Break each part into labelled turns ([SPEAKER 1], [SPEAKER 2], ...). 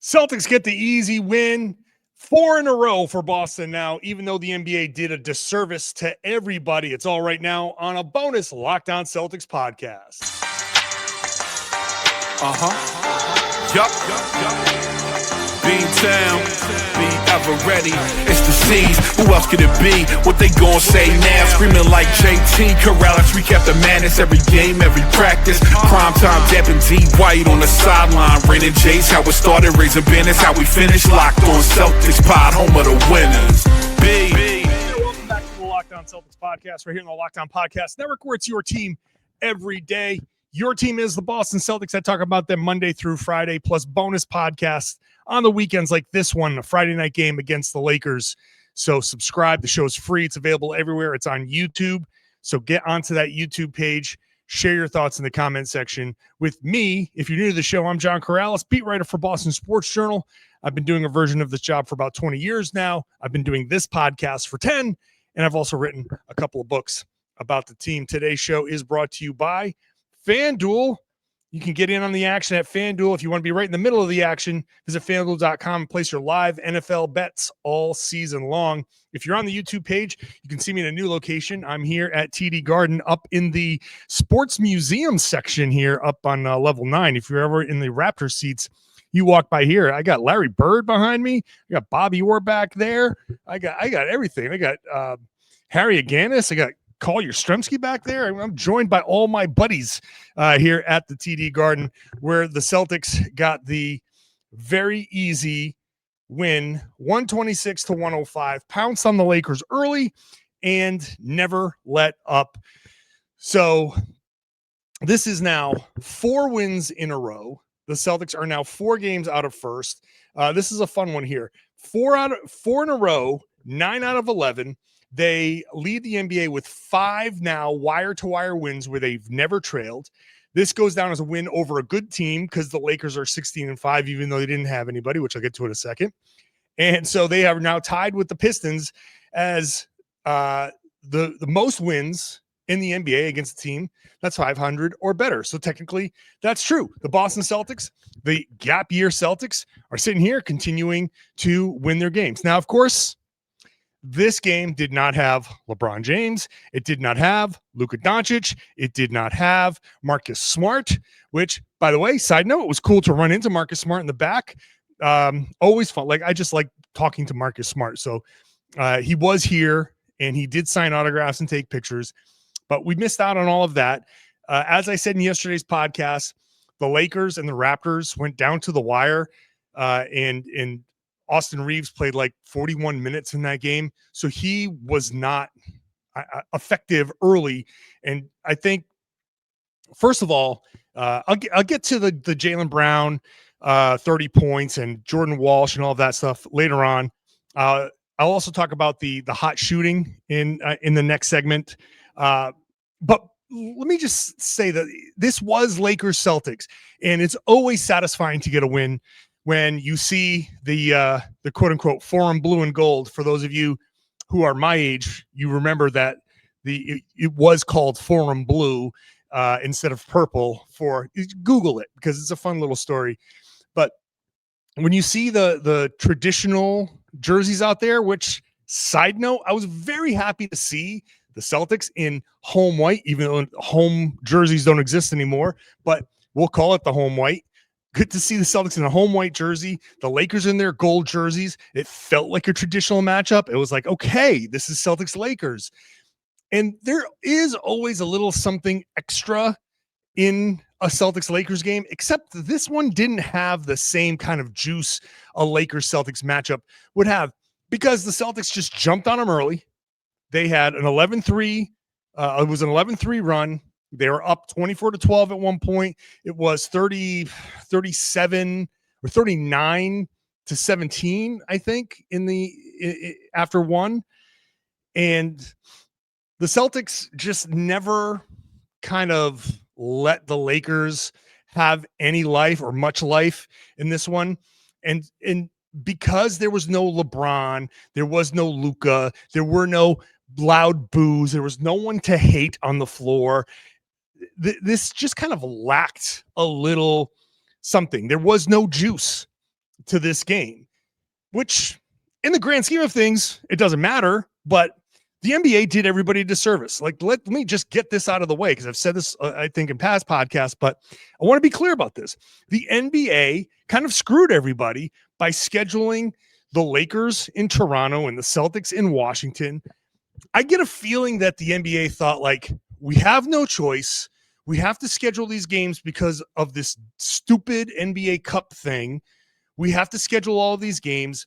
[SPEAKER 1] Celtics get the easy win. 4 in a row for Boston now, even though the NBA did a disservice to everybody. It's all right now on a bonus Locked On Celtics podcast.
[SPEAKER 2] B-Town, be ever ready. It's the C's. Who else could it be? What they gon' say now? Screaming like JT, Karalis. Recap the madness every game, every practice. Prime time, Depp and D White on the sideline. Raining J's, how it started, raising banners, how we finished. Locked on Celtics pod, home of the winners.
[SPEAKER 1] Welcome back to the Locked On Celtics podcast. Right here on the Locked On Podcast Network, where it's your team every day. Your team is the Boston Celtics. I talk about them Monday through Friday, plus bonus podcasts on the weekends like this one, a Friday night game against the Lakers. So subscribe. The show's free. It's available everywhere. It's on YouTube. So get onto that YouTube page. Share your thoughts in the comment section with me. If you're new to the show, I'm John Karalis, beat writer for Boston Sports Journal. I've been doing a version of this job for about 20 years now. I've been doing this podcast for 10, and I've also written a couple of books about the team. Today's show is brought to you by FanDuel. You can get in on the action at FanDuel. If you want to be right in the middle of the action, visit FanDuel.com and place your live NFL bets all season long. If you're on the YouTube page, you can see me in a new location. I'm here at TD Garden up in the Sports Museum section here up on level 9. If you're ever in the Raptors seats, you walk by here. I got Larry Bird behind me. I got Bobby Orr back there. I got everything. I got Harry Aganis. I got Call Yastrzemski back there. I'm joined by all my buddies here at the TD Garden, where the Celtics got the very easy win, 126-105, pounced on the Lakers early and never let up. So this is now 4 wins in a row. The Celtics are now 4 games out of first. This is a fun one here. 4 in a row, 9 out of 11. They lead the NBA with 5 now wire-to-wire wins where they've never trailed. This goes down as a win over a good team because the Lakers are 16-5, even though they didn't have anybody, which I'll get to in a second. And so they are now tied with the Pistons as the most wins in the NBA against a team that's 500 or better. So technically, that's true. The Boston Celtics, the gap year Celtics, are sitting here continuing to win their games. Now, of course, this game did not have LeBron James. It did not have Luka Doncic. It did not have Marcus Smart, which, by the way, side note, it was cool to run into Marcus Smart in the back. Always fun. Like, I just like talking to Marcus Smart. So he was here and he did sign autographs and take pictures, but we missed out on all of that. As I said in yesterday's podcast, the Lakers and the Raptors went down to the wire and Austin Reaves played like 41 minutes in that game. So he was not effective early. And I think, first of all, I'll get to the Jaylen Brown 30 points and Jordan Walsh and all of that stuff later on. I'll also talk about the hot shooting in the next segment. But let me just say that this was Lakers Celtics, and it's always satisfying to get a win when you see the quote unquote forum blue and gold. For those of you who are my age, you remember that it was called forum blue instead of purple. Google it because it's a fun little story. But when you see the traditional jerseys out there, which, side note, I was very happy to see the Celtics in home white, even though home jerseys don't exist anymore, but we'll call it the home white. Good to see the Celtics in a home white jersey, the Lakers in their gold jerseys. It felt like a traditional matchup. It was like, okay, this is Celtics Lakers. And there is always a little something extra in a Celtics Lakers game, except this one didn't have the same kind of juice a Lakers Celtics matchup would have, because the Celtics just jumped on them early. They had an 11-3. It was an 11-3 run. They were up 24-12 at one point. It was 37 or 39-17, I think, after one. And the Celtics just never kind of let the Lakers have any life or much life in this one. And because there was no LeBron, there was no Luka, there were no loud boos, there was no one to hate on the floor. This just kind of lacked a little something. There was no juice to this game, which in the grand scheme of things, it doesn't matter, but the NBA did everybody a disservice. Like, let me just get this out of the way, because I've said this, I think, in past podcasts, but I want to be clear about this. The NBA kind of screwed everybody by scheduling the Lakers in Toronto and the Celtics in Washington. I get a feeling that the NBA thought, like, we have no choice. We have to schedule these games because of this stupid NBA Cup thing. We have to schedule all of these games.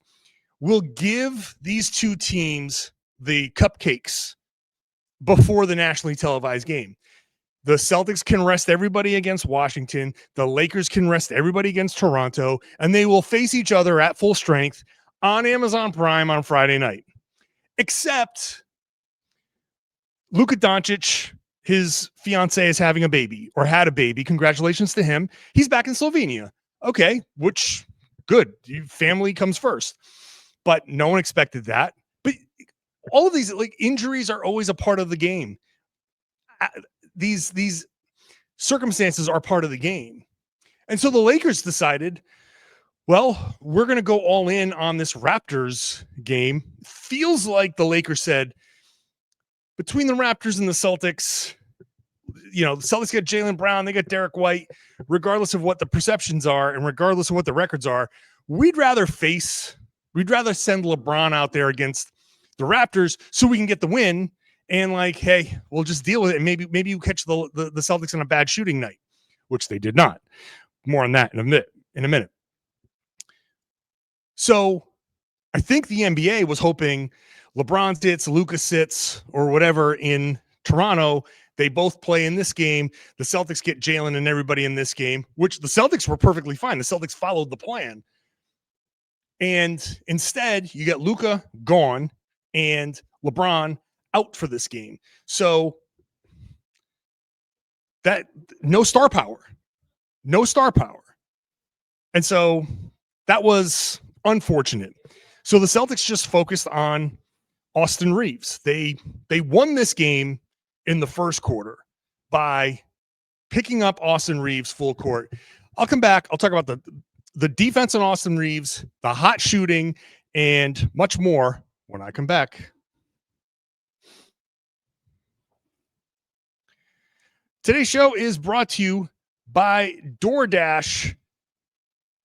[SPEAKER 1] We'll give these two teams the cupcakes before the nationally televised game. The Celtics can rest everybody against Washington. The Lakers can rest everybody against Toronto, and they will face each other at full strength on Amazon Prime on Friday night. Except Luka Doncic, his fiance, is having a baby, or had a baby. Congratulations to him. He's back in Slovenia. Okay, which, good. Family comes first. But no one expected that. But all of these, like, injuries are always a part of the game. These circumstances are part of the game. And so the Lakers decided, well, we're going to go all in on this Raptors game. Feels like the Lakers said, between the Raptors and the Celtics, the Celtics got Jaylen Brown, they got Derrick White. Regardless of what the perceptions are and regardless of what the records are, we'd rather send LeBron out there against the Raptors so we can get the win. And, like, hey, we'll just deal with it. And maybe you catch the Celtics on a bad shooting night, which they did not. More on that in a minute. So I think the NBA was hoping LeBron sits, Luka sits, or whatever in Toronto. They both play in this game. The Celtics get Jaylen and everybody in this game, which the Celtics were perfectly fine. The Celtics followed the plan. And instead, you get Luka gone and LeBron out for this game. So that no star power. And so that was unfortunate. So the Celtics just focused on Austin Reaves. They won this game in the first quarter by picking up Austin Reaves full court. I'll come back. I'll talk about the defense on Austin Reaves, the hot shooting, and much more when I come back. Today's show is brought to you by DoorDash.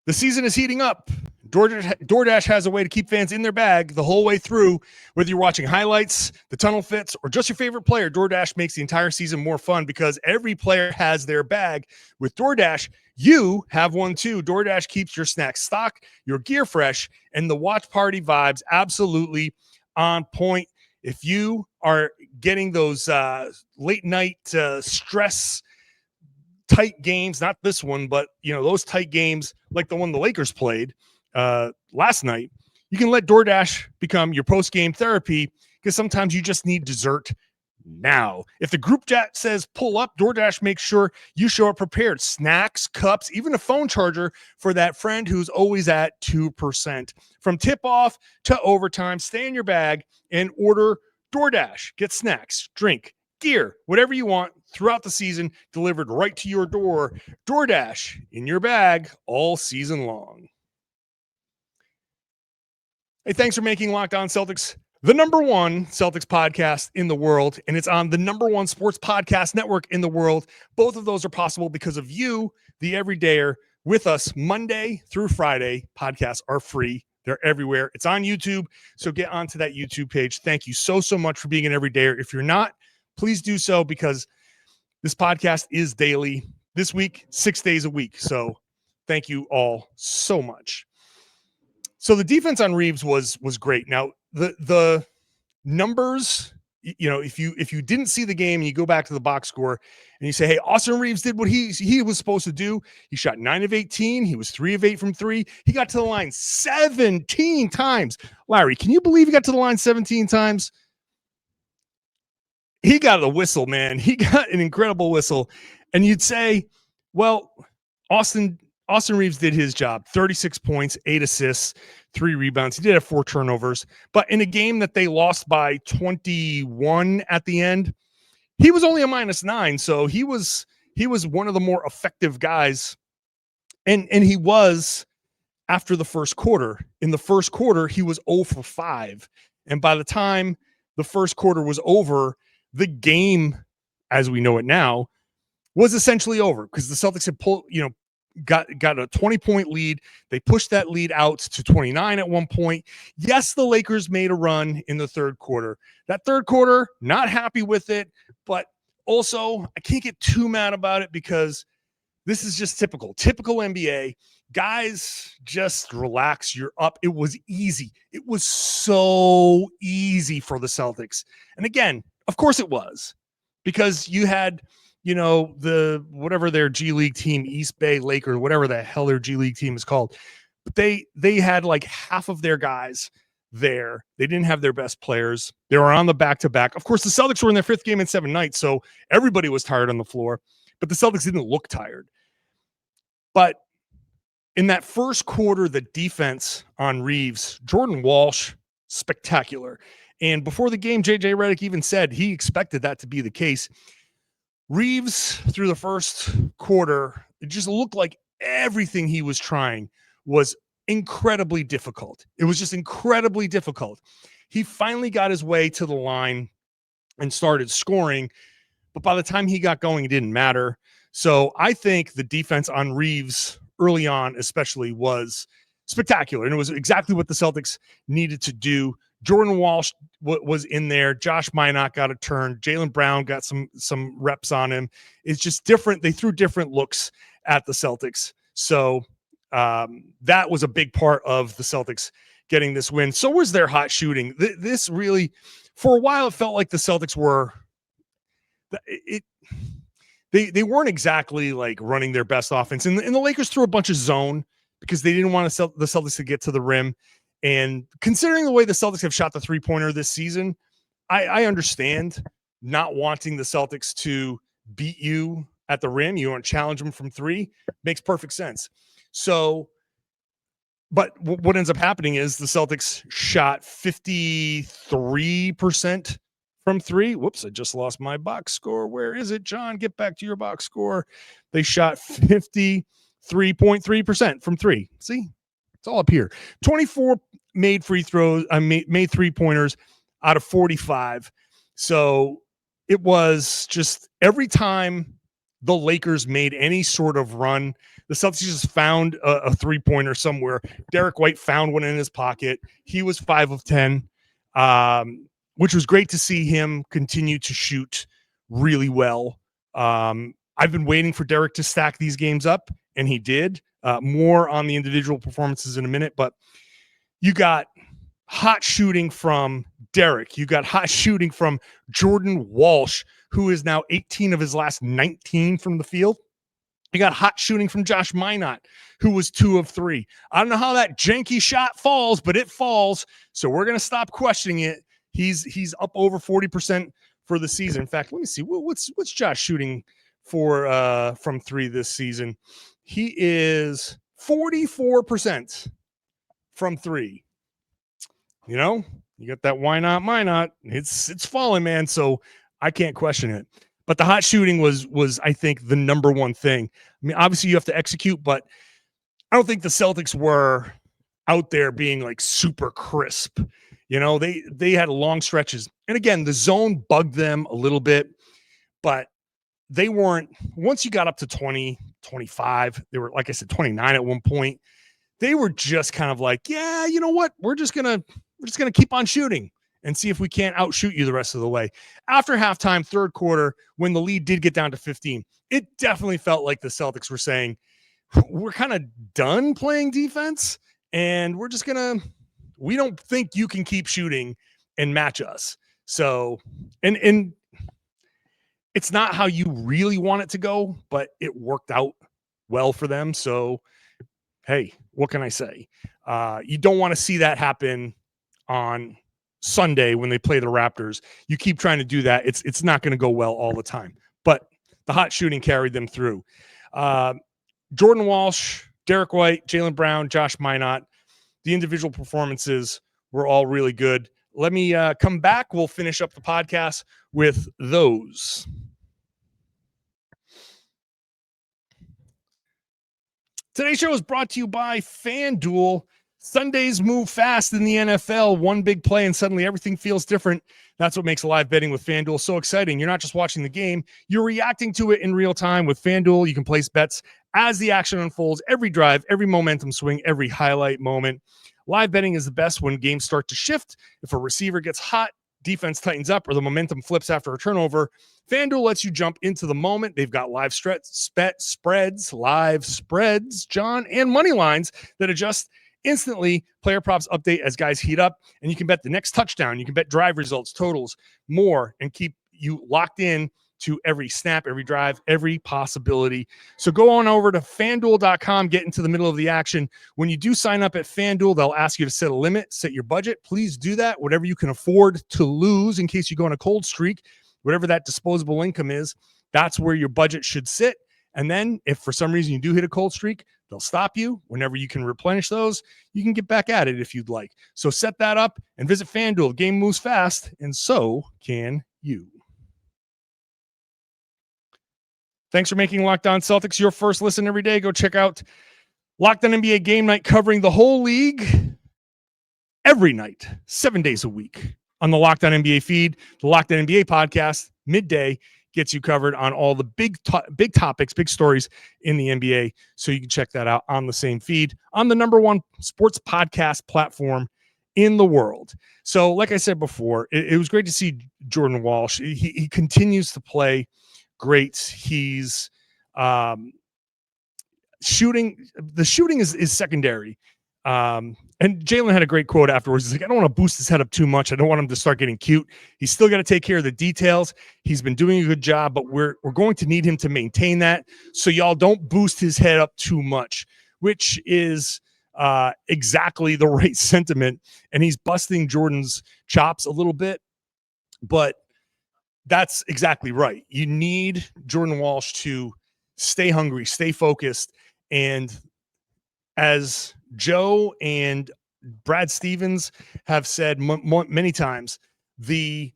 [SPEAKER 1] The season is heating up. DoorDash has a way to keep fans in their bag the whole way through. Whether you're watching highlights, the tunnel fits, or just your favorite player, DoorDash makes the entire season more fun because every player has their bag. With DoorDash, you have one too. DoorDash keeps your snacks stocked, your gear fresh, and the watch party vibes absolutely on point. If you are getting those late night stress tight games, not this one, but those tight games like the one the Lakers played last night, you can let DoorDash become your post-game therapy, because sometimes you just need dessert now. If the group chat says pull up, DoorDash makes sure you show up prepared. Snacks, cups, even a phone charger for that friend who's always at 2%. From tip-off to overtime, stay in your bag and order DoorDash. Get snacks, drink, gear, whatever you want throughout the season, delivered right to your door. DoorDash in your bag all season long. Hey, thanks for making Locked On Celtics the number one Celtics podcast in the world, and it's on the number one sports podcast network in the world. Both of those are possible because of you, the everydayer, with us Monday through Friday. Podcasts are free. They're everywhere. It's on YouTube, so get onto that YouTube page. Thank you so much for being an everydayer. If you're not, please do so, because this podcast is daily. This week, 6 days a week. So thank you all so much. So the defense on Reaves was great. Now, the numbers, if you didn't see the game and you go back to the box score and you say, hey, Austin Reaves did what he was supposed to do. He shot 9 of 18. He was 3 of 8 from 3. He got to the line 17 times. Larry, can you believe he got to the line 17 times? He got a whistle, man. He got an incredible whistle. And you'd say, well, Austin Reaves did his job. 36 points, 8 assists, 3 rebounds. He did have 4 turnovers. But in a game that they lost by 21 at the end, he was only a -9. So he was one of the more effective guys. And he was after the first quarter. In the first quarter, he was 0 for 5. And by the time the first quarter was over, the game, as we know it now, was essentially over because the Celtics had got a 20-point lead. They pushed that lead out to 29 at one point. Yes, the Lakers made a run in the third quarter. That third quarter, not happy with it, but also I can't get too mad about it because this is just typical NBA. Guys, just relax. You're up. It was easy. It was so easy for the Celtics. And again, of course it was, because you had, the whatever their G League team, East Bay Lakers, whatever the hell their G League team is called. But they had like half of their guys there. They didn't have their best players. They were on the back-to-back. Of course, the Celtics were in their 5th game in 7 nights, so everybody was tired on the floor. But the Celtics didn't look tired. But in that first quarter, the defense on Reaves, Jordan Walsh, spectacular. And before the game, JJ Redick even said he expected that to be the case. Reaves, through the first quarter, it just looked like everything he was trying was incredibly difficult. It was just incredibly difficult. He finally got his way to the line and started scoring. But by the time he got going, it didn't matter. So I think the defense on Reaves early on especially was spectacular. And it was exactly what the Celtics needed to do. Jordan Walsh was in there. Josh Minot got a turn. Jaylen Brown got some reps on him. It's just different. They threw different looks at the Celtics. So that was a big part of the Celtics getting this win. So was their hot shooting. This really, for a while, it felt like the Celtics were they weren't exactly like running their best offense. And the Lakers threw a bunch of zone because they didn't want the Celtics to get to the rim. And considering the way the Celtics have shot the three-pointer this season, I understand not wanting the Celtics to beat you at the rim. You want to challenge them from 3. Makes perfect sense. So, but what ends up happening is the Celtics shot 53% from 3. Whoops, I just lost my box score. Where is it, John? Get back to your box score. They shot 53.3% from 3. See? It's all up here. 24 made free throws. Made 3-pointers out of 45. So it was just every time the Lakers made any sort of run, the Celtics just found a 3-pointer somewhere. Derrick White found one in his pocket. He was 5 of 10, which was great to see him continue to shoot really well. I've been waiting for Derrick to stack these games up, and he did. More on the individual performances in a minute, but you got hot shooting from Derrick. You got hot shooting from Jordan Walsh, who is now 18 of his last 19 from the field. You got hot shooting from Josh Minot, who was 2 of 3. I don't know how that janky shot falls, but it falls. So we're going to stop questioning it. He's up over 40% for the season. In fact, let me see. What's Josh shooting for from 3 this season? He is 44% from 3. You got that why not, Minot. It's falling, man. So I can't question it. But the hot shooting was I think the number one thing. I mean, obviously you have to execute, but I don't think the Celtics were out there being like super crisp. They had long stretches. And again, the zone bugged them a little bit, but they weren't, once you got up to 20, 25, they were, like I said, 29 at one point. They were just kind of like, yeah, you know what? We're just gonna keep on shooting and see if we can't outshoot you the rest of the way. After halftime, third quarter, when the lead did get down to 15, it definitely felt like the Celtics were saying, we're kind of done playing defense, and we don't think you can keep shooting and match us. So, and it's not how you really want it to go, but it worked out well for them. So, hey, what can I say? You don't want to see that happen on Sunday when they play the Raptors. You keep trying to do that. It's not going to go well all the time, but the hot shooting carried them through. Jordan Walsh, Derrick White, Jaylen Brown, Josh Minot, the individual performances were all really good. Let me come back. We'll finish up the podcast with those. Today's show is brought to you by FanDuel. Sundays move fast in the NFL. One big play and suddenly everything feels different. That's what makes live betting with FanDuel so exciting. You're not just watching the game, you're reacting to it in real time. With FanDuel, you can place bets as the action unfolds, every drive, every momentum swing, every highlight moment. Live betting is the best when games start to shift. If a receiver gets hot, defense tightens up, or the momentum flips after a turnover, FanDuel lets you jump into the moment. They've got live spreads, John, and money lines that adjust instantly. Player props update as guys heat up, and you can bet the next touchdown. You can bet drive results, totals, more, and keep you locked in to every snap, every drive, every possibility. So go on over to FanDuel.com, get into the middle of the action. When you do sign up at FanDuel, they'll ask you to set a limit, set your budget. Please do that. Whatever you can afford to lose in case you go on a cold streak, whatever that disposable income is, that's where your budget should sit. And then if for some reason you do hit a cold streak, they'll stop you. Whenever you can replenish those, you can get back at it if you'd like. So set that up and visit FanDuel. The game moves fast, and so can you. Thanks for making Locked On Celtics your first listen every day. Go check out Locked On NBA Game Night, covering the whole league every night, 7 days a week on the Locked On NBA feed. The Locked On NBA podcast, midday, gets you covered on all the big topics, big stories in the NBA. So you can check that out on the same feed on the #1 sports podcast platform in the world. So like I said before, it was great to see Jordan Walsh. He continues to play great. He's shooting. The shooting is secondary. And Jaylen had a great quote afterwards. He's like, I don't want to boost his head up too much. I don't want him to start getting cute. He's still got to take care of the details. He's been doing a good job, but we're going to need him to maintain that. So y'all don't boost his head up too much, which is exactly the right sentiment. And he's busting Jordan's chops a little bit, but that's exactly right. You need Jordan Walsh to stay hungry, stay focused. And as Joe and Brad Stevens have said many times, the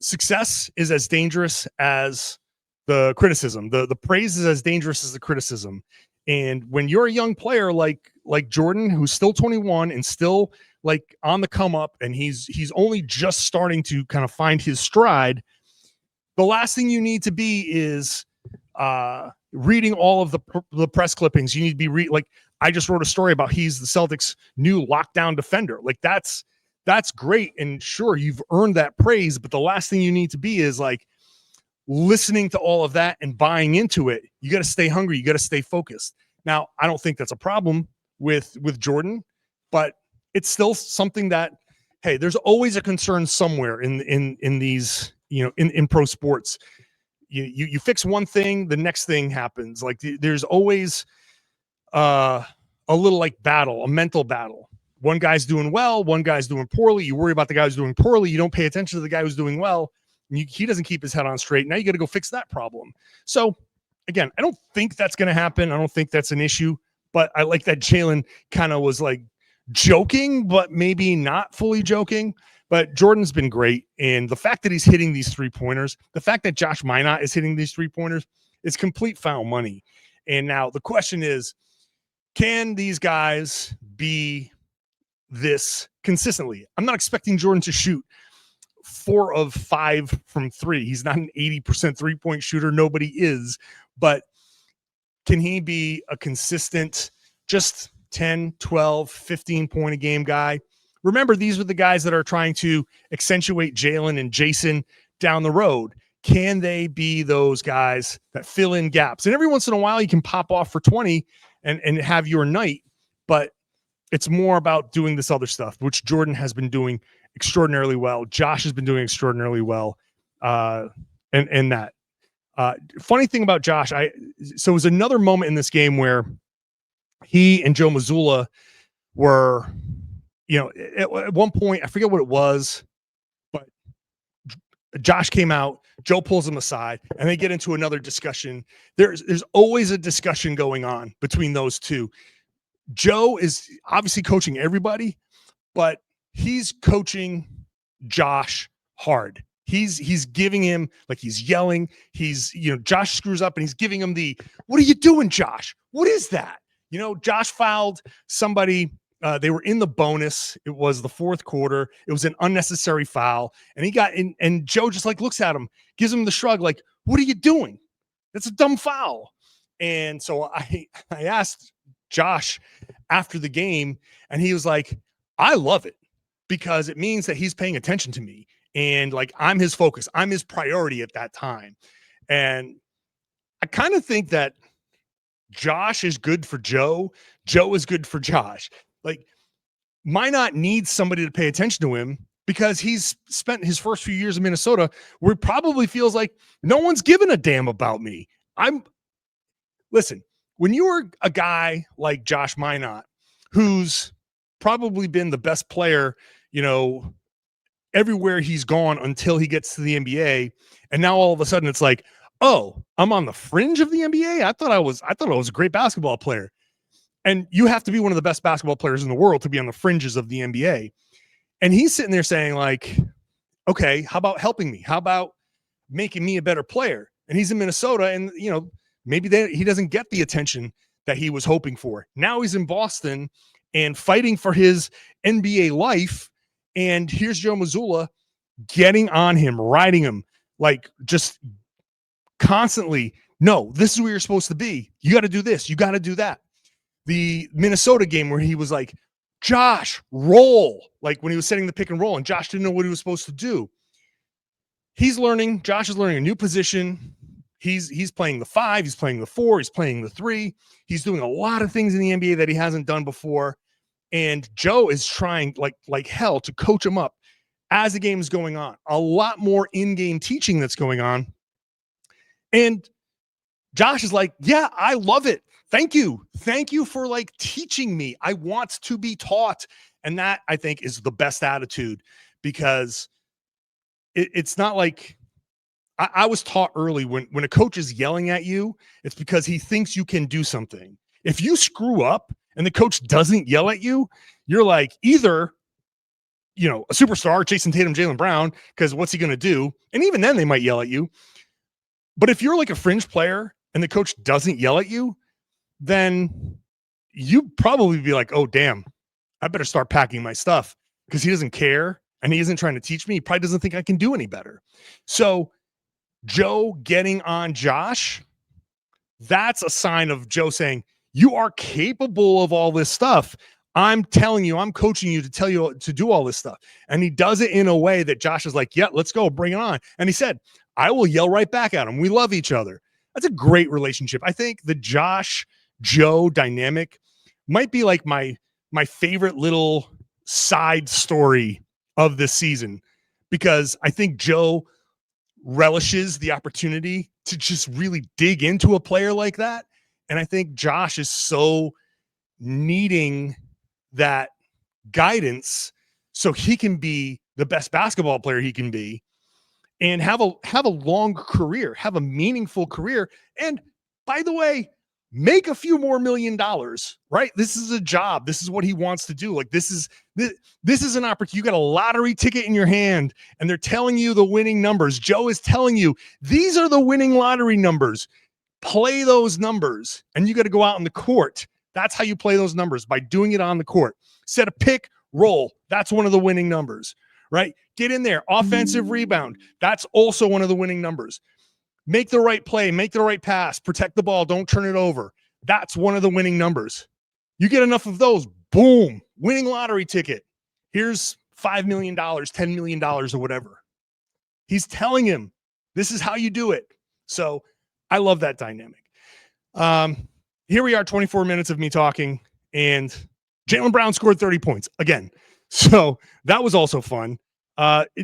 [SPEAKER 1] success is as dangerous as the criticism. The praise is as dangerous as the criticism. And when you're a young player like Jordan, who's still 21 and still like on the come up, and he's only just starting to kind of find his stride, the last thing you need to be is reading all of the press clippings. You need to be like, I just wrote a story about he's the Celtics' new lockdown defender. Like that's great. And sure, you've earned that praise, but the last thing you need to be is like listening to all of that and buying into it. You got to stay hungry. You got to stay focused. Now, I don't think that's a problem with Jordan, but it's still something that, hey, there's always a concern somewhere in these, in pro sports. You fix one thing, the next thing happens. Like there's always a little like battle, a mental battle. One guy's doing well, one guy's doing poorly. You worry about the guy who's doing poorly. You don't pay attention to the guy who's doing well. He doesn't keep his head on straight. Now you got to go fix that problem. So again, I don't think that's going to happen. I don't think that's an issue, but I like that Jaylen kind of was like joking, but maybe not fully joking. But Jordan's been great. And the fact that he's hitting these 3-pointers, the fact that Josh Minot is hitting these 3-pointers, is complete foul money. And now the question is, can these guys be this consistently? I'm not expecting Jordan to shoot 4 of 5 from 3. He's not an 80% 3-point shooter. Nobody is. But can he be a consistent, just 10, 12, 15 point a game guy? Remember, these are the guys that are trying to accentuate Jaylen and Jayson down the road. Can they be those guys that fill in gaps? And every once in a while, you can pop off for 20 and have your night. But it's more about doing this other stuff, which Jordan has been doing extraordinarily well. Josh has been doing extraordinarily well. And that. Funny thing about Josh, so it was another moment in this game where he and Joe Mazzulla were, at one point, I forget what it was, but Josh came out, Joe pulls him aside, and they get into another discussion. There's always a discussion going on between those two. Joe is obviously coaching everybody, but he's coaching Josh hard. He's giving him, like, he's yelling. Josh screws up and he's giving him what are you doing, Josh? What is that? Josh fouled somebody. They were in the bonus. It was the fourth quarter. It was an unnecessary foul. And he got in, and Joe just like looks at him, gives him the shrug, like, what are you doing? That's a dumb foul. And so I asked Josh after the game, and he was like, I love it because it means that he's paying attention to me. And like, I'm his focus. I'm his priority at that time. And I kind of think that Josh is good for Joe. Joe is good for Josh. Like, Minot needs somebody to pay attention to him because he's spent his first few years in Minnesota where it probably feels like no one's given a damn about me. Listen, when you're a guy like Josh Minot, who's probably been the best player, everywhere he's gone until he gets to the NBA, and now all of a sudden it's like, oh, I'm on the fringe of the NBA. I thought I was a great basketball player. And you have to be one of the best basketball players in the world to be on the fringes of the NBA. And he's sitting there saying like, okay, how about helping me? How about making me a better player? And he's in Minnesota, and maybe he doesn't get the attention that he was hoping for. Now he's in Boston and fighting for his NBA life. And here's Joe Mazzulla getting on him, riding him, like just constantly. No, this is where you're supposed to be. You got to do this. You got to do that. The Minnesota game where he was like, Josh, roll. Like when he was setting the pick and roll and Josh didn't know what he was supposed to do. Josh is learning a new position. He's playing the 5, he's playing the 4, he's playing the 3. He's doing a lot of things in the NBA that he hasn't done before. And Joe is trying like hell to coach him up as the game is going on. A lot more in-game teaching that's going on. And Josh is like, yeah, I love it. Thank you. Thank you for like teaching me. I want to be taught. And that, I think, is the best attitude, because it's not like I was taught early when a coach is yelling at you, it's because he thinks you can do something. If you screw up and the coach doesn't yell at you, you're like either, a superstar, Jayson, Tatum, Jaylen Brown, because what's he going to do? And even then they might yell at you. But if you're like a fringe player and the coach doesn't yell at you, then you probably be like, oh, damn, I better start packing my stuff, because he doesn't care and he isn't trying to teach me. He probably doesn't think I can do any better. So Joe getting on Josh, that's a sign of Joe saying, you are capable of all this stuff. I'm telling you, I'm coaching you to tell you to do all this stuff. And he does it in a way that Josh is like, yeah, let's go, bring it on. And he said, I will yell right back at him. We love each other. That's a great relationship. I think the Josh-Joe dynamic might be like my favorite little side story of this season, because I think Joe relishes the opportunity to just really dig into a player like that. And I think Josh is so needing that guidance so he can be the best basketball player he can be and have a long career, have a meaningful career. And by the way, make a few more $1 million, right? This is a job. This is what he wants to do. Like this is an opportunity. You got a lottery ticket in your hand and they're telling you the winning numbers. Joe is telling you, these are the winning lottery numbers. Play those numbers. And you got to go out on the court. That's how you play those numbers, by doing it on the court. Set a pick, roll. That's one of the winning numbers, right? Get in there. Offensive rebound. That's also one of the winning numbers. Make the right play, make the right pass, protect the ball, don't turn it over. That's one of the winning numbers. You get enough of those, boom, winning lottery ticket. Here's $5 million, $10 million, or whatever. He's telling him, this is how you do it. So I love that dynamic. Here we are, 24 minutes of me talking, and Jaylen Brown scored 30 points again. So that was also fun.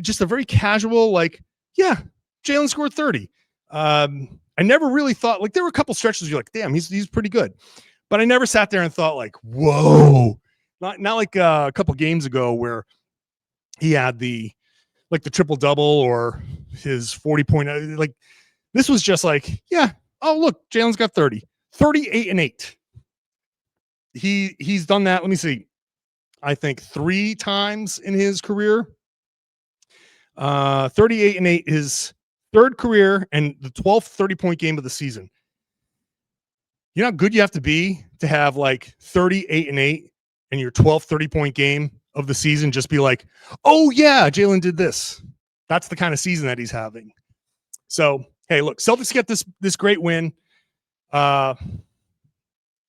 [SPEAKER 1] Just a very casual, like, yeah, Jaylen scored 30. I never really thought, like, there were a couple stretches you're like, damn, he's pretty good. But I never sat there and thought like, whoa, not like a couple games ago where he had the triple double or his 40-point. Like, this was just like, yeah, oh, look, Jaylen's got 30, 38 and 8. He's done that. Let me see. I think 3 times in his career. 38 and 8 is third career and the 12th 30-point game of the season. You know how good you have to have like 38-8 and your 12th 30-point game of the season just be like, oh yeah, Jaylen did this. That's the kind of season that he's having. So, hey, look, Celtics get this great win. I'm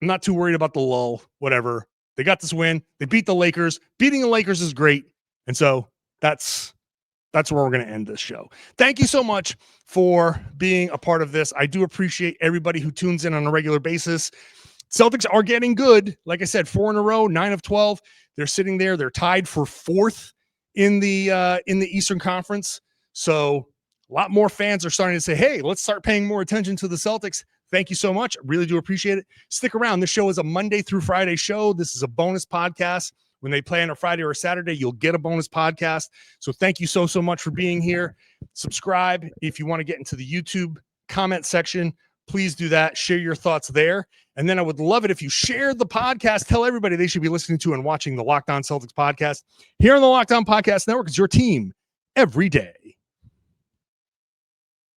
[SPEAKER 1] not too worried about the lull, whatever. They got this win. They beat the Lakers. Beating the Lakers is great. And so that's where we're going to end this show. Thank you so much for being a part of this. I do appreciate everybody who tunes in on a regular basis. Celtics are getting good. Like I said, 4 in a row, 9 of 12. They're sitting there. They're tied for 4th in the Eastern Conference. So a lot more fans are starting to say, hey, let's start paying more attention to the Celtics. Thank you so much. I really do appreciate it. Stick around. This show is a Monday through Friday show. This is a bonus podcast. When they play on a Friday or a Saturday, you'll get a bonus podcast. So thank you so much for being here. Subscribe if you want to get into the YouTube comment section. Please do that. Share your thoughts there. And then I would love it if you share the podcast. Tell everybody they should be listening to and watching the Locked On Celtics podcast here on the Locked On Podcast Network. It's your team every day.